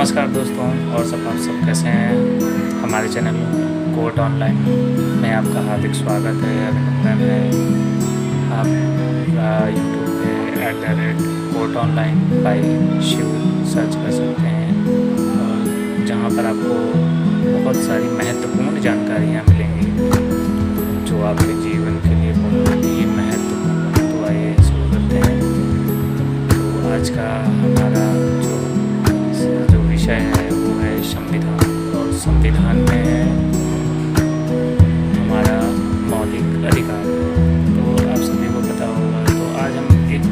नमस्कार दोस्तों, और आप सब कैसे हैं। हमारे चैनल कोर्ट ऑनलाइन में आपका हार्दिक स्वागत है, अभिनंदन है। आप यूट्यूब पे @court online by Shiv search कर सकते हैं, और जहां पर आपको बहुत सारी महत्वपूर्ण जानकारियां मिलेंगी जो आपके जीवन के लिए बहुत ही महत्वपूर्ण। तो आइए शुरू करते हैं। तो आज का हमारा जो विषय है वो है संविधान, और संविधान में हमारा मौलिक अधिकार। तो आप सभी को पता होगा। तो आज हम एक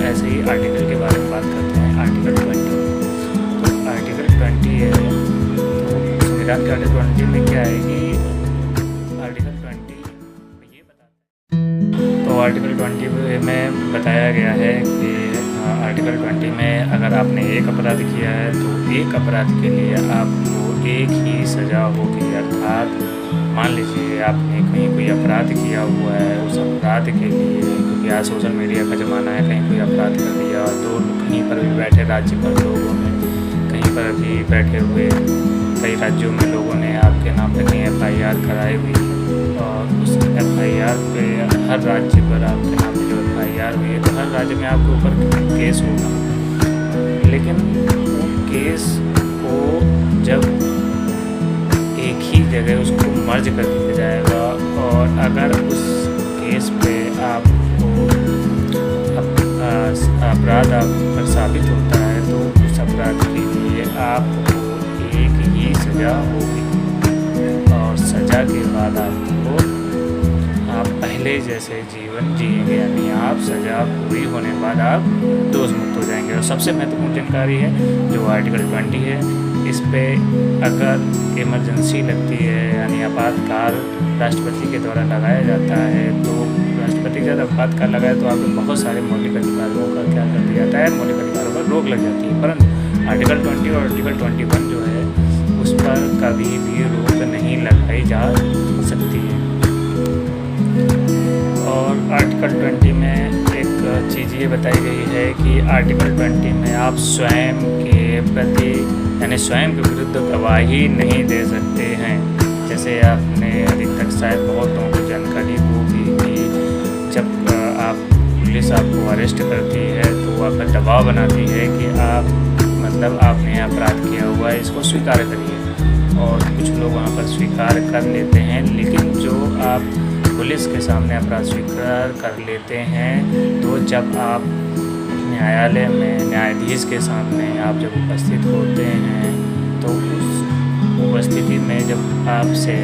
ऐसे ही आर्टिकल के बारे में बात करते हैं, आर्टिकल 20। तो आर्टिकल 20 है, तो संविधान के आर्टिकल 20 में क्या है कि आर्टिकल 20 ये बताता है। तो आर्टिकल 20 में बताया गया है कि आर्टिकल 20 में अगर आपने एक अपराध किया है तो एक अपराध के लिए आपको एक ही सज़ा होगी। अर्थात मान लीजिए आपने कहीं कोई अपराध किया हुआ है, उस अपराध के लिए, क्योंकि आज सोशल मीडिया का ज़माना है, कहीं कोई अपराध कर दिया और दो कहीं पर भी बैठे राज्य पर लोगों ने, कहीं पर भी बैठे हुए कई राज्यों में लोगों ने आपके नाम पर कहीं FIR कराई हुई, और उस FIR पे हर राज्य पर आपके नाम पर जो FIR हुई है तो हर राज्य में आपके ऊपर केस होगा। लेकिन केस को जब एक ही जगह उसको मर्ज कर दिया जाएगा, और अगर उस केस पे आपको अपराध आप पर साबित होता है तो उस अपराध के लिए आपको एक ही सज़ा होगी, और सज़ा के बाद आप पहले जैसे जीवन जिएंगे, यानी आप सज़ा पूरी होने के बाद आप दोष मुक्त हो जाएंगे। और सबसे महत्वपूर्ण जानकारी है जो आर्टिकल 20 है, इस पे अगर इमरजेंसी लगती है, यानी आपातकाल राष्ट्रपति के द्वारा लगाया जाता है, तो राष्ट्रपति के द्वारा आपातकाल लगाए तो आपके बहुत सारे मौलिक अधिकारों का क्या कर दिया जाता है, मौलिक अधिकारों पर रोक लग जाती है। परंतु आर्टिकल 20 और आर्टिकल 21 जो है उस पर कभी भी रोक नहीं लगाई जा सकती है। और आर्टिकल 20 में एक चीज़ ये बताई गई है कि आर्टिकल 20 में आप स्वयं के प्रति, यानी स्वयं के विरुद्ध गवाही नहीं दे सकते हैं। जैसे आपने अभी तक शायद बहुत लोगों को जानकारी होगी कि जब पुलिस आपको अरेस्ट करती है तो वह पर दबाव बनाती है कि आपने अपराध किया हुआ है, इसको स्वीकार करिए। और कुछ लोग वहाँ पर स्वीकार कर लेते हैं, लेकिन जो आप पुलिस के सामने अपराध स्वीकार कर लेते हैं तो जब आप न्यायालय में न्यायाधीश के सामने आप जब उपस्थित होते हैं तो उस उपस्थिति में जब आपसे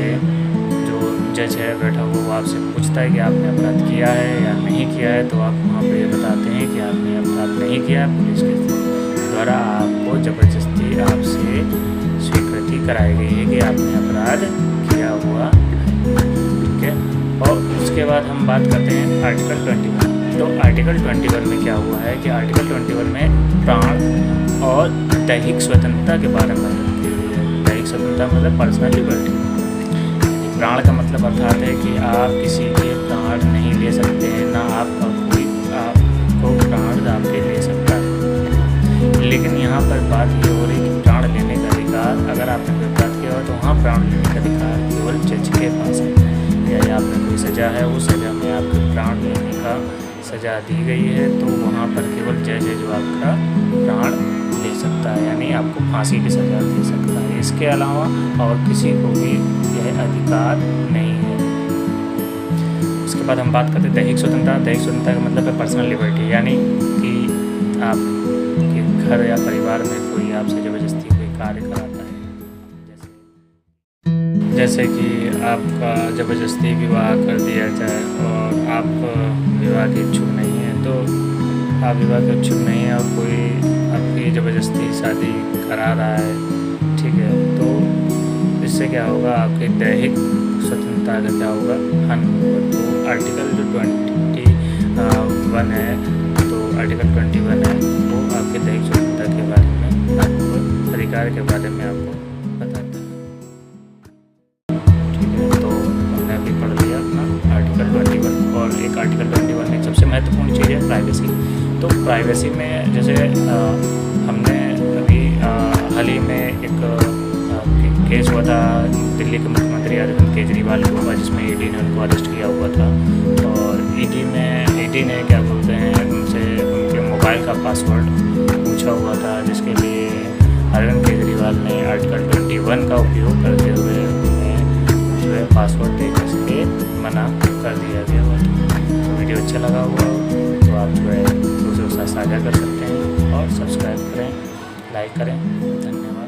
जो जज है बैठा हुआ वो आपसे पूछता है कि आपने अपराध किया है या नहीं किया है, तो आप वहाँ पे बताते हैं कि आपने अपराध नहीं किया है। पुलिस के द्वारा आपको ज़बरदस्ती आपसे स्वीकृति कराई गई है कि आपने अपराध किया हुआ, ठीक है। और उसके बाद हम बात करते हैं आर्टिकल 21। तो आर्टिकल 21 में क्या हुआ है कि आर्टिकल 21 में प्राण और दैहिक स्वतंत्रता के बारे में बात की गई है। दैहिक स्वतंत्रता मतलब पर्सनल लिबर्टी। प्राण का मतलब अर्थात है कि आप किसी के प्राण नहीं ले सकते हैं, ना आपका कोई आपको प्राण आपके ले सकता है। लेकिन यहाँ पर बात ये हो रही कि प्राण लेने का अधिकार, अगर आपने कोई अपराध किया हो तो वहाँ प्राण लेने का अधिकार केवल जज के पास है। या आपने कोई सज़ा है, उस सज़ा में आपके प्राण लेने का सज़ा दी गई है तो वहाँ पर केवल जज है जो आपका प्राण ले सकता है, यानी आपको फांसी की सज़ा दे सकता है। इसके अलावा और किसी को भी यह अधिकार नहीं है। उसके बाद हम बात करते हैं दैहिक स्वतंत्रता। दैहिक स्वतंत्रता का मतलब है पर्सनल लिबर्टी, यानी कि आपके घर या परिवार में कोई आपसे ज़बरदस्ती कोई कार्य कराता है, जैसे कि आपका ज़बरदस्ती विवाह कर दिया जाए और आप विवाह के इच्छुक नहीं हैं, तो आप विवाह के इच्छुक नहीं हैं और कोई आपकी ज़बरदस्ती शादी करा रहा है, ठीक है, तो इससे क्या होगा, आपकी दैहिक स्वतंत्रता का क्या होगा, हानि होगा। तो आर्टिकल जो 21 है, तो आर्टिकल 21 है वो आपके दैहिक स्वतंत्रता के बारे में, आपको अधिकार के बारे में आपको बताता है। आर्टिकल 21 और एक आर्टिकल 21 में सबसे महत्वपूर्ण चीज़ है प्राइवेसी। तो प्राइवेसी में जैसे हमने अभी हाल ही में एक केस हुआ था दिल्ली के मुख्यमंत्री अरविंद केजरीवाल के ऊपर, जिसमें ईडी ने उनको अरेस्ट किया हुआ था। और ईडी ने क्या बोलते हैं, उनसे उनके मोबाइल का पासवर्ड पूछा हुआ था, जिसके लिए अरविंद केजरीवाल ने आर्टिकल 21 का उपयोग करते हुए उन्हें जो है पासवर्ड देकर के मना कर दिया गया हुआ था। तो वीडियो अच्छा लगा हुआ तो आप जो है दूसरों के साथ साझा कर सकते हैं और सब्सक्राइब करें, लाइक करें। धन्यवाद।